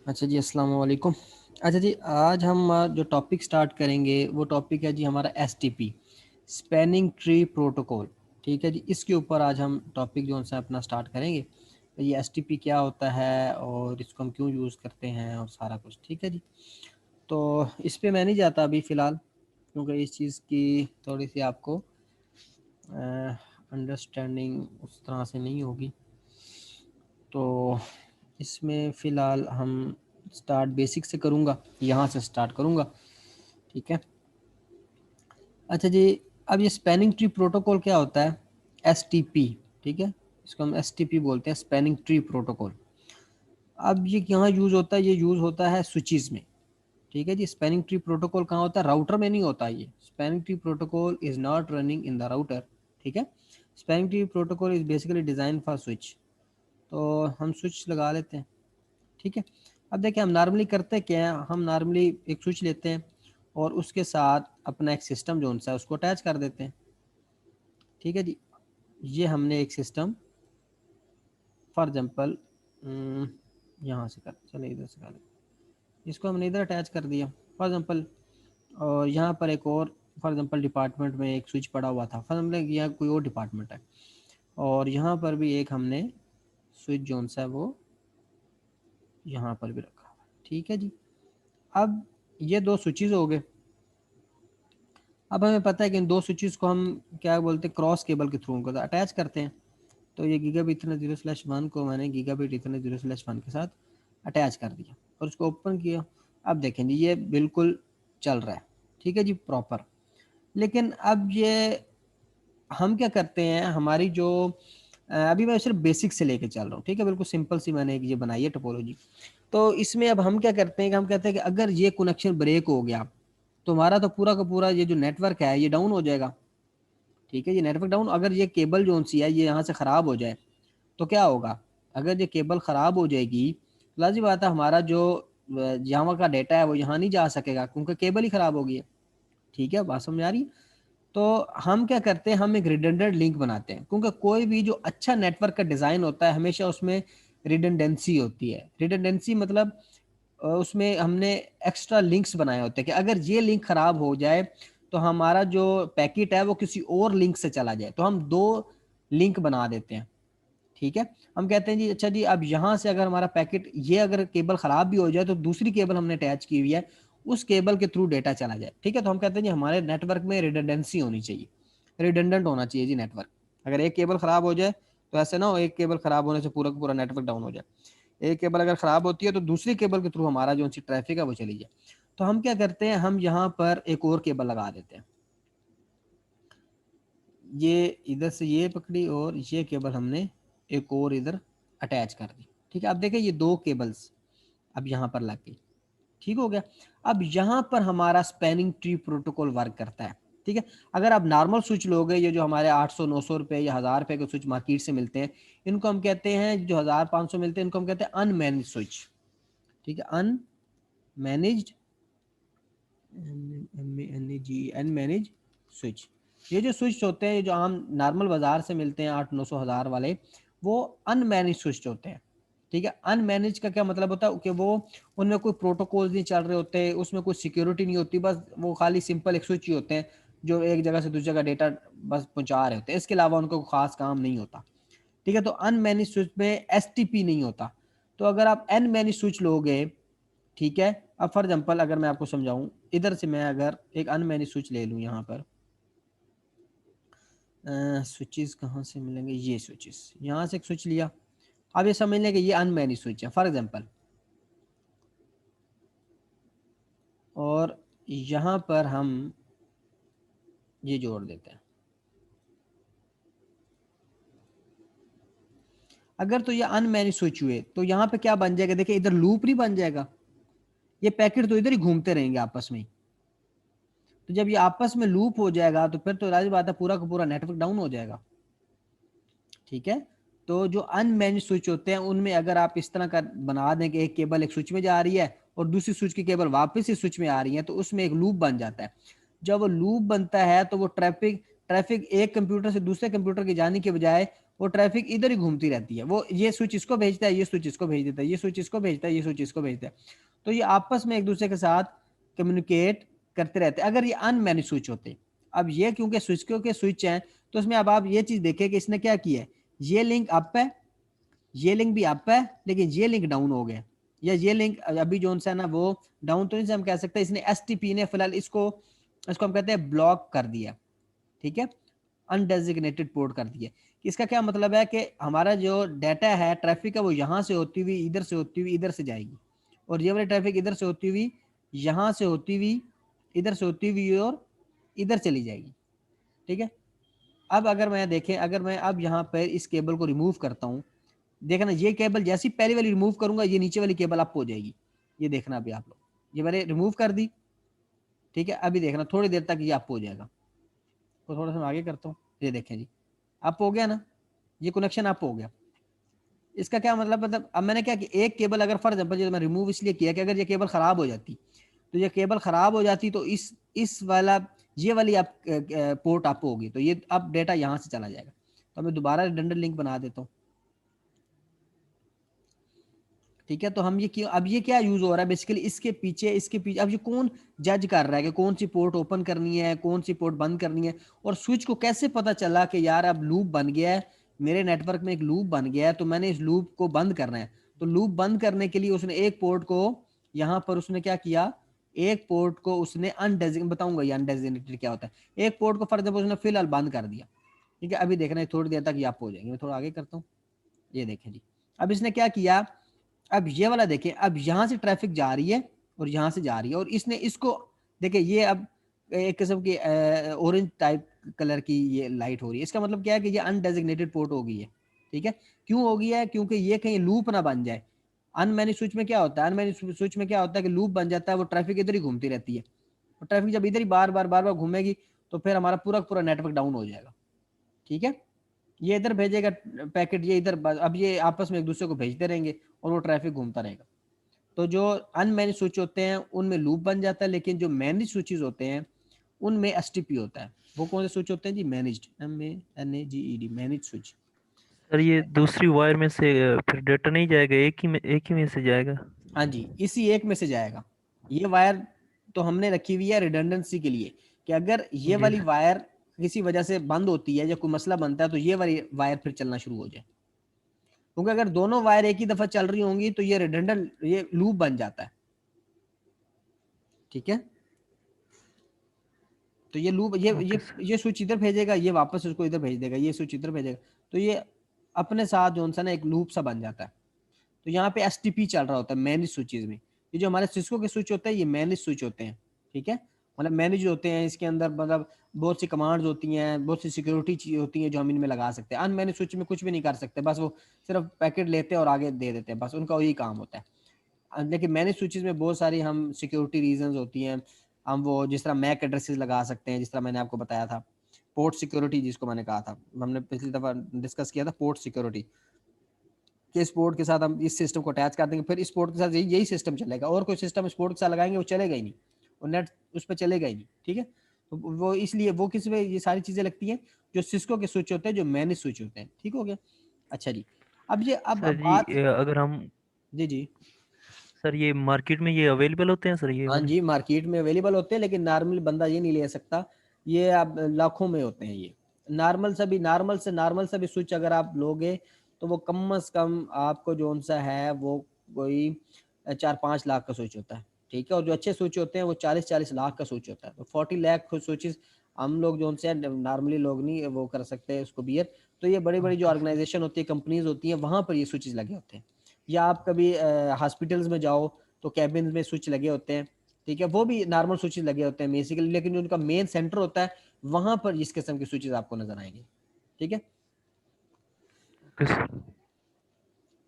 अच्छा जी, अस्सलाम वालेकुम। अच्छा जी, आज हम जो टॉपिक स्टार्ट करेंगे वो टॉपिक है जी हमारा एसटीपी, स्पैनिंग ट्री प्रोटोकॉल। ठीक है जी, इसके ऊपर आज हम टॉपिक जो है अपना स्टार्ट करेंगे। तो ये एसटीपी क्या होता है और इसको हम क्यों यूज़ करते हैं और सारा कुछ। ठीक है जी, तो इस पे मैं नहीं जाता अभी फ़िलहाल, क्योंकि इस चीज़ की थोड़ी सी आपको अंडरस्टैंडिंग उस तरह से नहीं होगी। तो इसमें फ़िलहाल हम स्टार्ट बेसिक से करूँगा, यहाँ से स्टार्ट करूँगा। ठीक है। अच्छा जी, अब ये स्पैनिंग ट्री प्रोटोकॉल क्या होता है? एसटीपी। ठीक है, इसको हम एसटीपी बोलते हैं, स्पैनिंग ट्री प्रोटोकॉल। अब ये यहाँ यूज़ होता है, ये यूज़ होता है स्विचेस में। ठीक है जी, स्पैनिंग ट्री प्रोटोकॉल कहाँ होता है? राउटर में नहीं होता। ये spanning tree protocol is not running in the router. ठीक है, spanning tree protocol is basically design for switch. तो हम स्विच लगा लेते हैं। ठीक है, अब देखिए हम नॉर्मली करते क्या है, हम नॉर्मली एक स्विच लेते हैं और उसके साथ अपना एक सिस्टम जो सा है उसको अटैच कर देते हैं। ठीक है जी, ये हमने एक सिस्टम फॉर एग्जांपल यहाँ से कर, चले इधर से कर, इसको हमने इधर अटैच कर दिया फॉर एग्जांपल। और यहाँ पर एक और फॉर एग्जांपल डिपार्टमेंट में एक स्विच पड़ा हुआ था, फॉर एग्जांपल यहाँ कोई और डिपार्टमेंट है और यहाँ पर भी एक हमने स्विच जो सा है वो यहाँ पर भी रखा हुआ है। ठीक है जी, अब ये दो स्विचेस हो गए। अब हमें पता है कि इन दो स्विचेस को हम क्या बोलते हैं, क्रॉस केबल के थ्रू उनको अटैच करते हैं। तो ये गीगाबिट इथरनेट 0/1 को मैंने गीगाबिट इथरनेट 0/1 के साथ अटैच कर दिया और उसको ओपन किया। अब देखें जी, ये बिल्कुल चल रहा है। ठीक है जी, प्रॉपर। लेकिन अब ये हम क्या करते हैं, हमारी जो अभी मैं सिर्फ बेसिक से लेके चल रहा हूँ। ठीक है, बिल्कुल सिंपल सी मैंने एक ये बनाई है टोपोलॉजी। तो इसमें अब हम क्या करते हैं कि हम कहते हैं कि अगर ये कनेक्शन ब्रेक हो गया तो हमारा तो पूरा का पूरा ये जो नेटवर्क है ये डाउन हो जाएगा। ठीक है, ये नेटवर्क डाउन, अगर ये केबल जो सी है ये यहाँ से ख़राब हो जाए तो क्या होगा? अगर ये केबल ख़राब हो जाएगी, लाज़िम बात है हमारा जो यहाँ का डेटा है वो यहाँ नहीं जा सकेगा, क्योंकि केबल ही ख़राब हो गई है। ठीक है, बात समझ आ रही है? तो हम क्या करते हैं, हम एक रिडंडेंट लिंक बनाते हैं, क्योंकि कोई भी जो अच्छा नेटवर्क का डिज़ाइन होता है हमेशा उसमें रिडंडेंसी होती है। रिडंडेंसी मतलब उसमें हमने एक्स्ट्रा लिंक्स बनाए होते हैं कि अगर ये लिंक ख़राब हो जाए तो हमारा जो पैकेट है वो किसी और लिंक से चला जाए, तो हम दो लिंक बना देते हैं। ठीक है, हम कहते हैं जी अच्छा जी, अब यहाँ से अगर हमारा पैकेट ये अगर केबल ख़राब भी हो जाए तो दूसरी केबल हमने अटैच की हुई है, उस केबल के थ्रू डेटा चला जाए। ठीक है, तो हम कहते हैं जी हमारे नेटवर्क में रिडंडेंसी होनी चाहिए, रिडंडेंट होना चाहिए जी नेटवर्क। अगर एक केबल ख़राब हो जाए तो ऐसे ना हो एक केबल ख़राब होने से पूरा का पूरा नेटवर्क डाउन हो जाए। एक केबल अगर ख़राब होती है तो दूसरी केबल के थ्रू हमारा जो सी ट्रैफिक है वो चली जाए। तो हम क्या करते हैं, हम यहाँ पर एक और केबल लगा देते हैं। ये इधर से ये पकड़ी और ये केबल हमने एक और इधर अटैच कर दी। ठीक है, अब देखिए ये दो केबल्स अब यहाँ पर लग गई। ठीक हो गया। अब यहाँ पर हमारा स्पैनिंग ट्री प्रोटोकॉल वर्क करता है। ठीक है, अगर आप नॉर्मल स्विच लोगे, ये जो हमारे 800-900 रुपये या 1000 रुपये के स्विच मार्केट से मिलते हैं, इनको हम कहते हैं, जो 1500 मिलते हैं इनको हम कहते हैं अनमैनेज स्विच। ठीक है, अनमैनेज्ड, अनमैनेज स्विच। ये जो स्विच होते हैं जो आम नॉर्मल बाजार से मिलते हैं 800-900 1000 वाले, वो अनमैनेज स्विच होते हैं। ठीक है, अनमैनेज का क्या मतलब होता है कि वो उनमें कोई प्रोटोकॉल नहीं चल रहे होते, उसमें कोई सिक्योरिटी नहीं होती, बस वो खाली सिंपल एक स्विच ही होते हैं जो एक जगह से दूसरी जगह डेटा बस पहुंचा रहे होते हैं, इसके अलावा उनको कोई खास काम नहीं होता। ठीक है, तो अनमैनेज स्विच में एसटीपी नहीं होता। तो अगर आप अनमैनेज स्विच लोगे, ठीक है, अब फॉर एग्जांपल अगर मैं आपको समझाऊं, इधर से मैं अगर एक अनमैनेज स्विच ले लूं, यहाँ पर स्विचेस कहाँ से मिलेंगे, ये स्विचेस यहाँ से एक स्विच लिया। अब ये समझ लें कि ये अनमैनेज स्विच है फॉर एग्जांपल, और यहाँ पर हम ये जोड़ देते हैं। अगर तो ये अनमैनेज स्विच हुए तो यहाँ पे क्या बन जाएगा, देखिए इधर लूप नहीं बन जाएगा, ये पैकेट तो इधर ही घूमते रहेंगे आपस में। तो जब ये आपस में लूप हो जाएगा तो फिर तो राजी बात है पूरा का पूरा नेटवर्क डाउन हो जाएगा। ठीक है, तो जो अनमैन्ड स्विच होते हैं उनमें अगर आप इस तरह का बना दें कि एक केबल एक स्विच में जा रही है और दूसरी स्विच की केबल वापस इस स्विच में आ रही है, तो उसमें एक लूप बन जाता है। जब वो लूप बनता है तो वो ट्रैफिक ट्रैफिक एक कंप्यूटर से दूसरे कंप्यूटर के जाने के बजाय वो ट्रैफिक इधर ही घूमती रहती है, वो ये स्विच इसको भेजता है, ये स्विच इसको भेज देता है, ये स्विच इसको भेजता है, ये स्विच इसको भेजता है। तो ये आपस में एक दूसरे के साथ कम्युनिकेट करते रहते हैं अगर ये अनमैनेज स्विच होते। अब ये क्योंकि स्विच के स्विच हैं, तो इसमें अब आप ये चीज देखें कि इसने क्या किया है, ये लिंक अप है, ये लिंक भी अप है, लेकिन ये लिंक डाउन हो गया, या ये लिंक अभी जो है ना वो डाउन तो नहीं से हम कह सकते, इसने एसटीपी ने फिलहाल इसको इसको हम कहते हैं ब्लॉक कर दिया, ठीक है, अनडेजिग्नेटेड पोर्ट कर दिया। इसका क्या मतलब है कि हमारा जो डाटा है, ट्रैफिक है, वो यहाँ से होती हुई इधर से होती हुई इधर से जाएगी, और ये वाली ट्रैफिक इधर से होती हुई यहाँ से होती हुई इधर से होती हुई और इधर चली जाएगी, ठीक है। अब अगर मैं देखें, अगर मैं अब यहाँ पर इस केबल को रिमूव करता हूँ, देखना ये केबल जैसी पहली वाली रिमूव करूंगा, ये नीचे वाली केबल अप हो जाएगी, ये देखना अभी आप लोग, ये मैंने रिमूव कर दी, ठीक है, अभी देखना थोड़ी देर तक ये अप हो जाएगा, तो थोड़ा सा मैं आगे करता हूँ, ये देखें जी अप हो गया ना, ये कनेक्शन अप हो गया। इसका क्या मतलब अब मैंने क्या कि एक केबल अगर फॉर एग्जाम्पल जो मैं रिमूव इसलिए किया कि अगर ये केबल खराब हो जाती, तो ये केबल खराब हो जाती तो इस वाला ये वाली आप पोर्ट अप होगी, तो ये अब डेटा यहाँ से चला जाएगा। तो मैं दोबारा रिडंडेंट लिंक बना देता हूँ, ठीक है। तो हम ये क्यों, अब ये क्या यूज हो रहा है बेसिकली, इसके पीछे अब ये कौन जज कर रहा है कि कौन सी पोर्ट ओपन करनी है, कौन सी पोर्ट बंद करनी है, और स्विच को कैसे पता चला कि यार अब लूप बन गया है, मेरे नेटवर्क में एक लूप बन गया है, तो मैंने इस लूप को बंद करना है। तो लूप बंद करने के लिए उसने एक पोर्ट को यहाँ पर उसने क्या किया, एक पोर्ट को उसने अनडेजिग्नेटेड, बताऊंगा ये अनडेजिग्नेटेड क्या होता है, एक पोर्ट को फॉर एग्जाम्पल उसने फिलहाल बंद कर दिया, ठीक है। अभी देखना है थोड़ी देर तक ये आप हो जाएंगे, मैं थोड़ा आगे करता हूँ, ये देखें जी। अब इसने क्या किया, अब ये वाला देखें, अब यहां से ट्रैफिक जा रही है और यहां से जा रही है, और इसने इसको देखें, ये अब एक किस्म की ऑरेंज टाइप कलर की ये लाइट हो रही है, इसका मतलब क्या है कि ये अनडेजिग्नेटेड पोर्ट हो गई है, ठीक है। क्यों हो गई है, क्योंकि ये कहीं लूप ना बन जाए। अनमैनेज स्विच में क्या होता है, अनमैनेज स्विच में क्या होता है कि लूप बन जाता है, वो ट्रैफिक इधर ही घूमती रहती है, और ट्रैफिक जब इधर ही बार बार घूमेगी, तो फिर हमारा पूरा पूरा नेटवर्क डाउन हो जाएगा, ठीक है। ये इधर भेजेगा पैकेट, ये इधर, अब ये आपस में एक दूसरे को भेजते रहेंगे और वो ट्रैफिक घूमता रहेगा। तो जो अनमैनेज स्विच होते हैं उनमें लूप बन जाता है, लेकिन जो मैनेज स्विचेस होते हैं उनमें एसटीपी होता है। वो कौन से स्विच होते हैं जी, managed, MANAGED, manage switch. Sir ये दूसरी वायर में से फिर डेटा नहीं जाएगा, एक ही में से जाएगा? हाँ जी, इसी एक में से जाएगा। ये वायर तो हमने रखी हुई है रिडंडेंसी के लिए, कि अगर ये जी वाली सर। वायर किसी वजह से बंद होती है या कोई मसला बनता है, तो ये वाली वायर फिर चलना शुरू हो जाए, क्योंकि अगर दोनों वायर एक ही दफा चल रही होंगी तो ये रिडंडेंट, ये लूप बन जाता है, ठीक है। तो ये लूप, ये ओके ये सर। ये स्विच इधर भेजेगा, ये वापस उसको इधर भेज देगा, ये स्विच इधर भेजेगा, तो ये अपने साथ जो सा ना एक लूप सा बन जाता है। तो यहाँ पे एसटीपी चल रहा होता है मैनेज स्विचेज में। ये जो हमारे सिस्को के स्विच होते हैं ये मैनेज स्विच होते हैं, ठीक है, मतलब मैनेज होते हैं, इसके अंदर मतलब बहुत सी कमांड्स होती हैं, बहुत सी सिक्योरिटी चीज होती हैं जो हम इनमें लगा सकते हैं। अनमैनेज स्विच में कुछ भी नहीं कर सकते, बस वो सिर्फ पैकेट लेते हैं और आगे दे देते हैं, बस उनका वही काम होता है। लेकिन मैनेज स्विचेस में बहुत सारी हम सिक्योरिटी रीजंस होती हैं, हम वो जिस तरह मैक एड्रेसेस लगा सकते हैं, जिस तरह मैंने आपको बताया था पोर्ट सिक्योरिटी, जिसको मैंने कहा था, हमने पिछली दफा डिस्कस किया था पोर्ट सिक्योरिटी, कि इस पोर्ट के साथ हम इस सिस्टम को अटैच कर देंगे, फिर इस पोर्ट के साथ यही सिस्टम चलेगा, और कोई सिस्टम इस पोर्ट के साथ लगाएंगे वो चलेगा ही नहीं, और नेट उस पर चलेगा ही नहीं, ठीक है। तो वो इसलिए वो किस में ये सारी चीजें लगती हैं, जो सिस्को के स्विच होते हैं, जो मैनेज स्विच होते हैं, ठीक हो गया। अच्छा जी, अब सर जी बात, अगर हम, जी जी, सर ये मार्केट में ये अवेलेबल होते हैं सर ये हाँ वाले? जी, मार्केट में अवेलेबल होते हैं, लेकिन नॉर्मल बंदा ये नहीं ले सकता, ये अब लाखों में होते हैं ये। नॉर्मल से भी स्विच अगर आप लोगे, तो वो कम से कम आपको जो सा है वो कोई 4-5 लाख का स्विच होता है, ठीक है। और जो अच्छे स्विच होते हैं वो 40-40 लाख का स्विच होता है, तो 40 लाख स्विचेस हम लोग जो से नॉर्मली लोग नहीं वो कर सकते उसको बियर। तो ये बड़ी बड़ी जो ओके सर। ऑर्गेनाइजेशन होती है, कंपनीज होती हैं, वहां पर ये स्विचेस लगे होते हैं। या आप कभी हॉस्पिटल्स में जाओ तो कैबिन में स्विच लगे होते हैं, ठीक है, वो भी नॉर्मल स्विचेस लगे होते हैं बेसिकली, लेकिन जो उनका मेन सेंटर होता है वहां पर इस किस्म के स्विचेस आपको नजर आएंगे, ठीक है। Okay sir.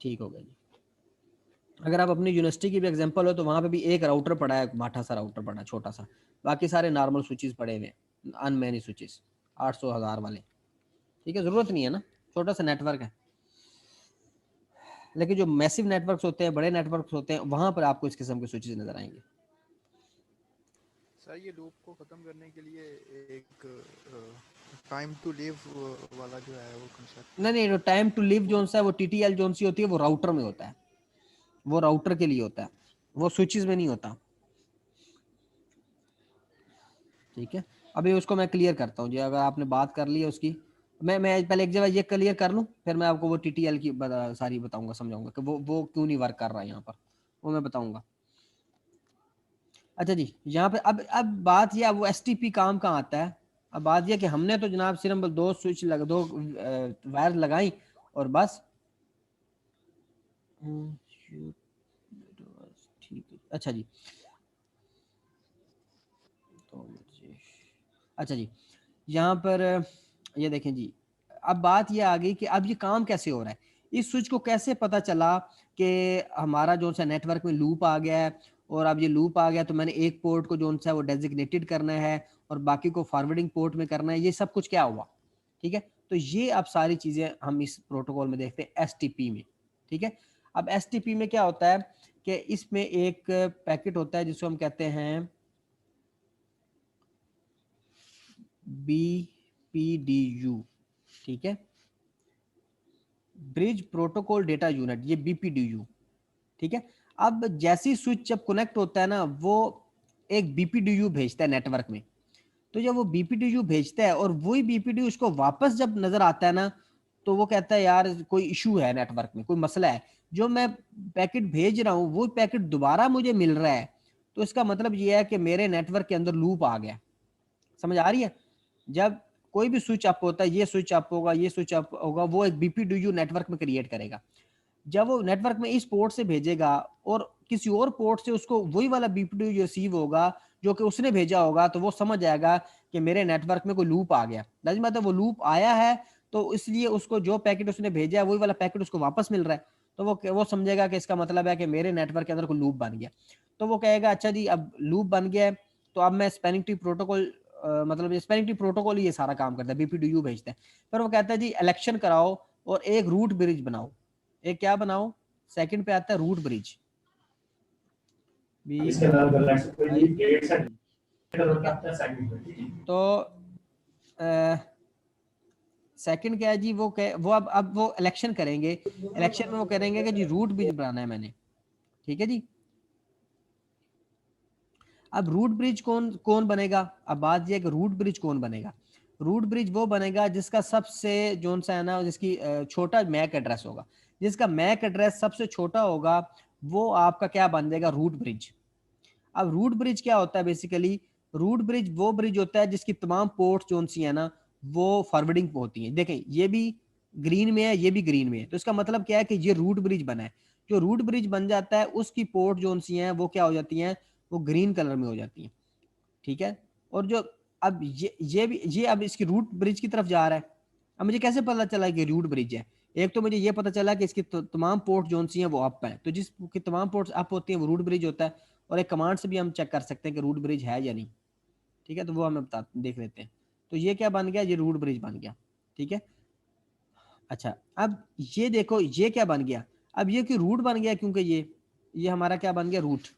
ठीक हो गया जी। अगर आप अपनी यूनिवर्सिटी की भी एग्जांपल हो, तो वहां पे भी एक राउटर पड़ा है, माठा सा राउटर पड़ा है छोटा सा, बाकी सारे नॉर्मल स्विचेस पड़े हुए हैं, अनमैनेज स्विचेस, 800 1000 वाले, ठीक है, जरूरत नहीं है ना, छोटा सा नेटवर्क है। लेकिन जो मैसिव नेटवर्क्स होते हैं, बड़े नेटवर्क्स होते हैं, वहां पर आपको इस किस्म के स्विचेस नजर आएंगे। सर ये लूप को ख़त्म करने के लिए एक टाइम टू लीव वाला जो है वो कंसेप्ट। नहीं नहीं, टाइम टू लिव जोन सा है वो टीटीएल जोन सी होती है, वो राउटर में होता है, वो राउटर के लिए होता है, वो स्विचेस में नहीं होता। ठीक है, अभी उसको मैं क्लियर करता हूँ जी, अगर आपने बात कर ली है उसकी। मैं पहले एक जगह ये क्लियर कर लूँ, फिर मैं आपको वो टीटीएल की सारी बताऊंगा, समझाऊंगा कि वो क्यों नहीं वर्क कर रहा है यहाँ पर, वो मैं बताऊंगा। अच्छा जी, यहाँ पे अब बात ये, अब वो एसटीपी काम कहाँ आता है। अब बात ये कि हमने तो जनाब सिर्फ दो स्विच दो वायर लगाई और बस। ठीक है, अच्छा जी, तो अच्छा जी, यहाँ पर ये देखें जी, अब बात ये आ गई कि अब ये काम कैसे हो रहा है, इस स्विच को कैसे पता चला कि हमारा जो सा नेटवर्क में लूप आ गया है, और अब ये लूप आ गया तो मैंने एक पोर्ट को जो सा वो डेजिग्नेटेड करना है और बाकी को फॉरवर्डिंग पोर्ट में करना है, ये सब कुछ क्या हुआ। ठीक है, तो ये अब सारी चीज़ें हम इस प्रोटोकॉल में देखते हैं एसटीपी में। ठीक है, अब एसटीपी में क्या होता है कि इसमें एक पैकेट होता है जिसको हम कहते हैं BPDU। ठीक है, ब्रिज प्रोटोकॉल डेटा यूनिट, ये BPDU। ठीक है, अब जैसी स्विच जब कनेक्ट होता है ना, वो एक BPDU भेजता है नेटवर्क में। तो जब वो BPDU भेजता है और वही BPDU उसको वापस जब नजर आता है ना, तो वो कहता है यार कोई इशू है नेटवर्क में, कोई मसला है, जो मैं पैकेट भेज रहा हूँ वो पैकेट दोबारा मुझे मिल रहा है, तो इसका मतलब ये है कि मेरे नेटवर्क के अंदर लूप आ गया। समझ आ रही है। जब कोई भी स्विच अप होता है, ये स्विच अप होगा, ये स्विच अप होगा, वो एक BPDU नेटवर्क में क्रिएट करेगा। जब वो नेटवर्क में इस पोर्ट से भेजेगा और किसी और पोर्ट से उसको वही वाला BPDU रिसीव होगा जो कि उसने भेजा होगा, तो वो समझ जाएगा कि मेरे नेटवर्क में कोई लूप आ गया। लाजिम बात है, वो लूप आया है तो इसलिए उसको जो पैकेट उसने भेजा है वही वाला पैकेट उसको वापस मिल रहा है, तो वो समझेगा कि इसका मतलब है कि मेरे नेटवर्क के अंदर कोई लूप बन गया। तो वो कहेगा अच्छा जी अब लूप बन गया है, तो अब मैं स्पैनिंग ट्री प्रोटोकॉल, मतलब स्पैनिंग ट्री प्रोटोकॉल ही ये सारा काम करता है, BPDU भेजता है। फिर वो कहता है जी इलेक्शन कराओ और एक रूट ब्रिज बनाओ। एक क्या बनाओ, सेकंड पे आता है रूट ब्रिज, तो सेकंड क्या है जी, वो अब वो इलेक्शन करेंगे, इलेक्शन में वो करेंगे कि जी रूट ब्रिज बनाना है मैंने। ठीक है जी, अब रूट ब्रिज कौन कौन बनेगा, अब बात यह कि रूट ब्रिज कौन बनेगा। रूट ब्रिज वो बनेगा जिसका सबसे जोन सा है ना, जिसकी छोटा मैक एड्रेस होगा, जिसका मैक एड्रेस सबसे छोटा होगा, वो आपका क्या बन जाएगा, रूट ब्रिज। अब रूट ब्रिज क्या होता है बेसिकली, रूट ब्रिज वो ब्रिज होता है जिसकी तमाम पोर्ट्स जोन सी है ना, वो फॉरवर्डिंग पे होती है। देखें ये भी ग्रीन में है, ये भी ग्रीन में है, तो इसका मतलब क्या है कि ये रूट ब्रिज बना है। जो रूट ब्रिज बन जाता है उसकी पोर्ट जोन सी हैं वो क्या हो जाती हैं, वो ग्रीन कलर में हो जाती हैं। ठीक है, और जो अब ये भी ये अब इसकी रूट ब्रिज की तरफ जा रहा है। अब मुझे कैसे पता चला कि रूट ब्रिज है, एक तो मुझे ये पता चला कि इसकी तमाम पोर्ट जोन सी हैं वो अप हैं, तो जिसकी तमाम पोर्ट्स अप होती हैं वो रूट ब्रिज होता है। और एक कमांड से भी हम चेक कर सकते हैं कि रूट ब्रिज है या नहीं। ठीक है, तो वो हमें बता देख लेते हैं। तो ये क्या बन गया, ये रूट ब्रिज बन गया। ठीक है, अच्छा अब ये देखो ये क्या बन गया, अब ये कि रूट बन गया क्योंकि ये हमारा क्या बन गया, रूट,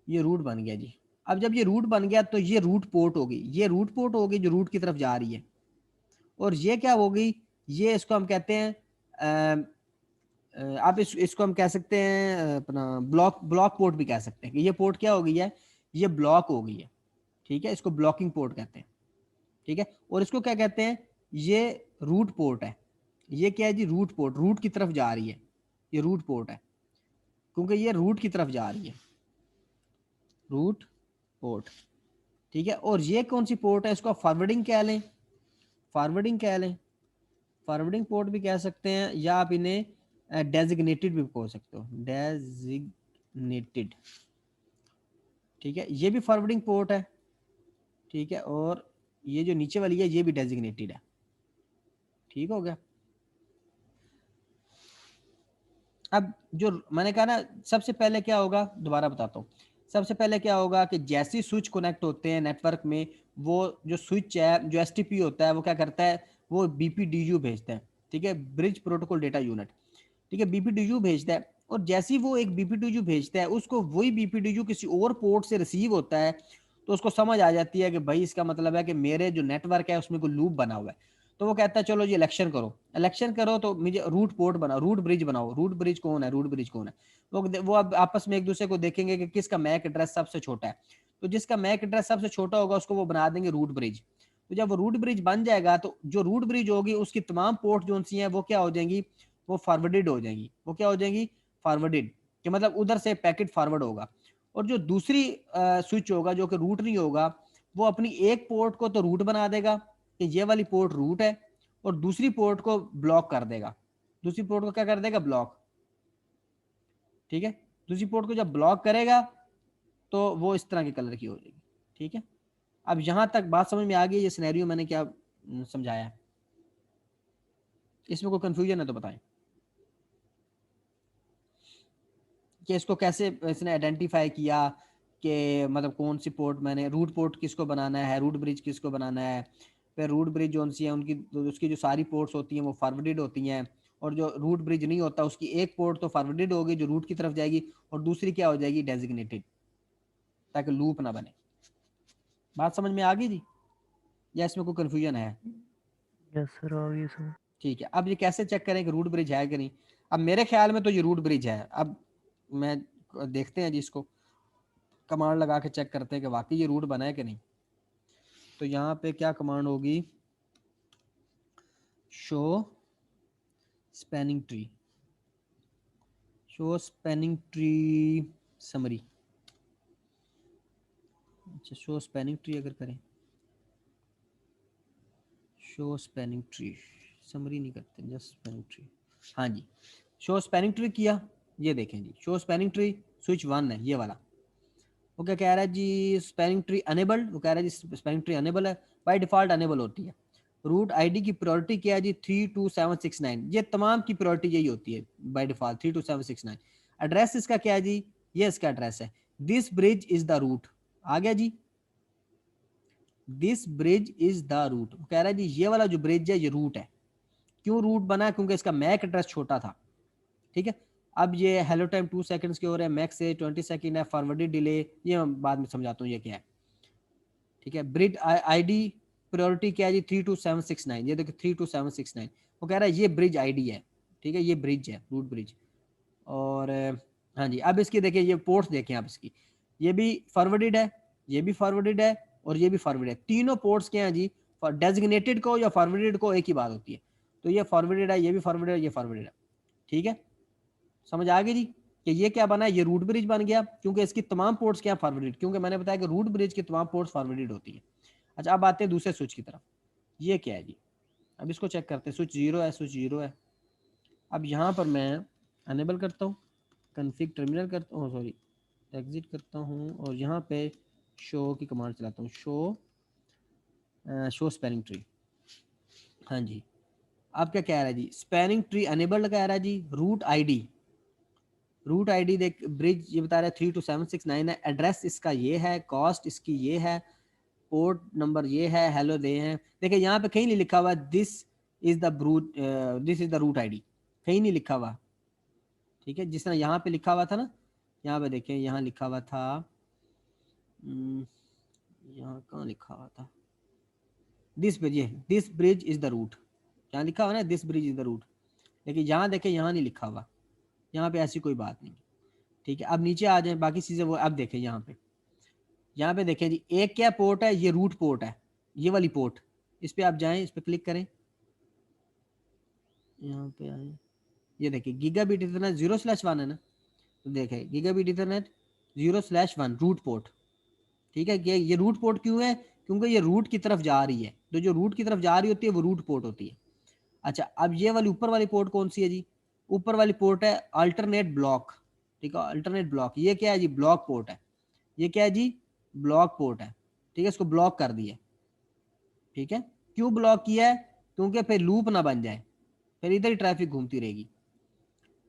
ये रूट बन गया जी। अब जब ये रूट बन गया तो ये रूट पोर्ट होगी, ये रूट पोर्ट होगी जो रूट की तरफ जा रही है। और ये क्या होगी, ये इसको हम कहते हैं आप इसको हम कह सकते हैं अपना ब्लॉक ब्लॉक पोर्ट भी कह सकते हैं कि ये पोर्ट क्या हो गई है, ये ब्लॉक हो गई है। ठीक है, इसको ब्लॉकिंग पोर्ट कहते हैं। ठीक है, और इसको क्या कहते हैं, ये रूट पोर्ट है। ये क्या है जी, रूट पोर्ट, रूट की तरफ जा रही है, ये रूट पोर्ट है क्योंकि ये रूट की तरफ जा रही है, रूट पोर्ट। ठीक है, और ये कौन सी पोर्ट है, इसको फॉरवर्डिंग कह लें, फॉरवर्डिंग कह लें, फॉरवर्डिंग पोर्ट भी कह सकते हैं, या आप इन्हें डेजिग्नेटेड भी कह सकते हो, डेजिग्नेटेड। ठीक है, ये भी फॉरवर्डिंग पोर्ट है। ठीक है, और ये जो नीचे वाली है ये भी डेजिग्नेटेड है। ठीक हो गया। अब जो मैंने कहा ना, सबसे पहले क्या होगा, दोबारा बताता हूँ। सबसे पहले क्या होगा कि जैसे स्विच कनेक्ट होते हैं नेटवर्क में, वो जो स्विच है, जो एसटीपी होता है, वो क्या करता है, वो BPDU भेजता है। ठीक है, ब्रिज प्रोटोकॉल डेटा यूनिट। ठीक है, BPDU भेजता है, और जैसे ही वो एक BPDU भेजता है, उसको वही BPDU किसी और पोर्ट से रिसीव होता है, तो उसको समझ आ जाती है कि भाई इसका मतलब है कि मेरे जो नेटवर्क है उसमें कोई लूप बना हुआ है। तो वो कहता है चलो जी इलेक्शन करो, इलेक्शन करो तो मुझे रूट पोर्ट बनाओ, रूट ब्रिज बनाओ। रूट ब्रिज कौन है, रूट ब्रिज कौन है? वो अब आपस में एक दूसरे को देखेंगे कि किसका मैक एड्रेस सबसे छोटा है। तो जिसका मैक एड्रेस सबसे छोटा होगा उसको वो बना देंगे रूट ब्रिज। तो जब वो रूट ब्रिज बन जाएगा तो जो रूट ब्रिज होगी उसकी तमाम पोर्ट जो सी हैं वो क्या हो जाएंगी, वो फॉरवर्डेड हो जाएंगी। वो क्या हो जाएंगी, फॉरवर्डेड, कि मतलब उधर से पैकेट फॉरवर्ड होगा। और जो दूसरी स्विच होगा जो कि रूट नहीं होगा, वो अपनी एक पोर्ट को तो रूट बना देगा कि ये वाली पोर्ट रूट है, और दूसरी पोर्ट को ब्लॉक कर देगा। दूसरी पोर्ट को क्या कर देगा, ब्लॉक। ठीक है, दूसरी पोर्ट को जब ब्लॉक करेगा तो वो इस तरह के कलर की हो जाएगी। ठीक है, अब यहां तक बात समझ में आ गई? ये सिनेरियो मैंने क्या समझाया है, इसमें कोई कंफ्यूजन है तो बताएं कि इसको कैसे इसने आइडेंटिफाई किया कि मतलब कौन सी पोर्ट, मैंने रूट पोर्ट किसको बनाना है, रूट ब्रिज किसको बनाना है। फिर रूट ब्रिज जो सी है उनकी उसकी जो सारी पोर्ट्स होती हैं वो फॉरवर्डेड होती हैं, और जो रूट ब्रिज नहीं होता उसकी एक पोर्ट तो फॉरवर्डेड होगी जो रूट की तरफ जाएगी, और दूसरी क्या हो जाएगी, डेजिग्नेटेड, ताकि लूप ना बने। बात समझ में आ गई जी, या इसमें कोई कंफ्यूजन है? यस सर, आ गई सर। ठीक है, अब ये कैसे चेक करें कि रूट ब्रिज है कि नहीं? अब मेरे ख्याल में तो ये रूट ब्रिज है। अब मैं देखते हैं जी, इसको कमांड लगा के चेक करते हैं कि वाकई ये रूट बना है कि नहीं। तो यहाँ पे क्या कमांड होगी, show spanning tree, show spanning tree summary. अच्छा, शो स्पैनिंग ट्री अगर करें, शो स्पैनिंग ट्री, समरी नहीं करते, जस्ट स्पैनिंग ट्री। हाँ जी, शो स्पैनिंग ट्री किया। ये देखें जी, शो स्पैनिंग ट्री स्विच 1 है ये वाला। वो क्या कह रहा है जी, स्पैनिंग ट्री अनेबल्ड। वो कह रहा है जी स्पैनिंग ट्री अनेबल है, बाय डिफॉल्ट अनेबल होती है। रूट आईडी की प्रायोरिटी क्या है जी, 32769। ये तमाम की प्रायोरिटी यही होती है बाय डिफॉल्ट, 32769। एड्रेस इसका क्या है जी, ये इसका एड्रेस है। This bridge is the route, आ गया जी, this bridge is the route. कह रहा है जी ये वाला जो ब्रिज है ये रूट है। क्यों रूट बना, क्योंकि इसका मैक एड्रेस छोटा था। ठीक है, अब ये हेलो टाइम 2 सेकंड्स की हो रहा है, मैक्स से 20 सेकंड है, फॉरवर्डेड डिले, ये मैं बाद में समझाता हूँ ये क्या है। ठीक है, ब्रिज आईडी प्रायोरिटी क्या है जी, 32769। ये देखो 32769, वो कह रहा है ये ब्रिज आईडी है। ठीक है, ये ब्रिज है, रूट ब्रिज। और हाँ जी, अब इसकी देखिए ये पोर्ट्स देखें आप इसकी, ये भी फॉरवर्डेड है, ये भी फॉरवर्डेड है, और ये भी फॉरवर्डेड है। तीनों पोर्ट्स क्या हैं जी, डेजिग्नेटेड को या फॉरवर्डेड को एक ही बात होती है। तो ये फॉरवर्डेड है, ये भी फॉरवर्डेड है, ये फॉरवर्डेड है। ठीक है, समझ आ गई जी कि ये क्या बना है, ये रूट ब्रिज बन गया क्योंकि इसकी तमाम पोर्ट्स क्या फॉरवर्डेड, क्योंकि मैंने बताया कि रूट ब्रिज की तमाम पोर्ट्स फॉरवर्डेड होती है। अच्छा, अब आते हैं दूसरे स्विच की तरफ। ये क्या है जी, अब इसको चेक करते हैं। स्विच 0 है, स्विच 0 है। अब यहाँ पर मैं अनेबल करता हूँ, कन्फिग टर्मिनल करता हूँ, सॉरी एग्जिट करता हूँ, और यहाँ पे शो की कमांड चलाता हूँ, शो स्पैनिंग ट्री। हाँ जी, अब क्या कह रहा है जी, स्पैनिंग ट्री अनेबल्ड कह रहा है जी। रूट आईडी, रूट आईडी देख, ब्रिज ये बता रहा है 32769 है, एड्रेस इसका ये है, कॉस्ट इसकी ये है, पोर्ट नंबर ये है, हेलो दे हैं। देखिए यहाँ पे कहीं नहीं लिखा हुआ this is the root, this is the root ID, कहीं नहीं लिखा हुआ। ठीक है, जिस तरह यहाँ पे लिखा हुआ था ना, यहाँ पे देखें, यहाँ लिखा हुआ था, यहाँ कहाँ लिखा हुआ था, दिस ब्रिज, ये this bridge is the route, यहाँ लिखा हुआ ना this bridge is the route. लेकिन यहाँ देखें, यहाँ नहीं लिखा हुआ, यहाँ पे ऐसी कोई बात नहीं। ठीक है, अब नीचे आ जाए, बाकी चीज़ें वो अब देखें। यहाँ पे देखें जी, एक क्या पोर्ट है, ये रूट पोर्ट है, ये वाली पोर्ट। इस पे आप जाएं, इस पे क्लिक करें, यहाँ पे आए, ये देखिए गीगाबिट इथरनेट 0/1 है ना। तो देखें गीगाबिट इथरनेट 0/1 रूट पोर्ट। ठीक है, ये रूट पोर्ट क्यों है, क्योंकि ये रूट की तरफ जा रही है, तो जो रूट की तरफ जा रही होती है वो रूट पोर्ट होती है। अच्छा, अब ये वाली ऊपर वाली पोर्ट कौन सी है जी, ऊपर वाली पोर्ट है अल्टरनेट ब्लॉक। ठीक है, अल्टरनेट ब्लॉक, ये क्या है जी, ब्लॉक पोर्ट है। ये क्या है जी, ब्लॉक पोर्ट है। ठीक है, इसको ब्लॉक कर दिया। ठीक है, क्यों ब्लॉक किया है, क्योंकि फिर लूप ना बन जाए, फिर इधर ही ट्रैफिक घूमती रहेगी।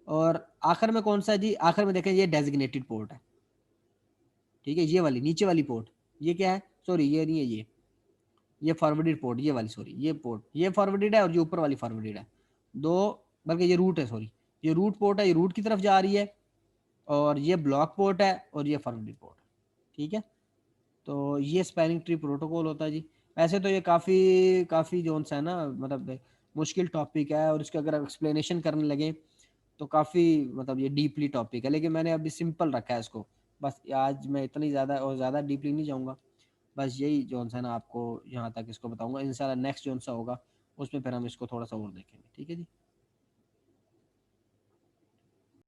और आखिर में कौन सा जी, आखिर में देखें ये डेजिग्नेटेड पोर्ट है। ठीक है, ये वाली नीचे वाली पोर्ट, ये क्या है, सॉरी ये नहीं है, ये फॉरवर्डेड पोर्ट, ये वाली, सॉरी ये पोर्ट, ये फॉरवर्डेड है और ये ऊपर वाली फॉरवर्डेड है दो, बल्कि ये रूट है, सॉरी ये रूट पोर्ट है, ये रूट की तरफ जा रही है, और ये ब्लॉक पोर्ट है, और ये फॉरवर्डेड पोर्ट है। ठीक है, तो ये स्पैनिंग ट्री प्रोटोकॉल होता है जी। वैसे तो ये काफ़ी जो सा है ना, मतलब मुश्किल टॉपिक है, और इसके अगर एक्सप्लेनेशन करने लगे तो काफ़ी मतलब ये डीपली टॉपिक है, लेकिन मैंने अभी सिंपल रखा है इसको। बस आज मैं इतनी ज़्यादा और ज़्यादा डीपली नहीं जाऊँगा, बस यही जो सा है ना आपको यहाँ तक इसको बताऊँगा। इंशाल्लाह नेक्स्ट जो सा होगा उसमें फिर हम इसको थोड़ा सा और देखेंगे, ठीक है जी।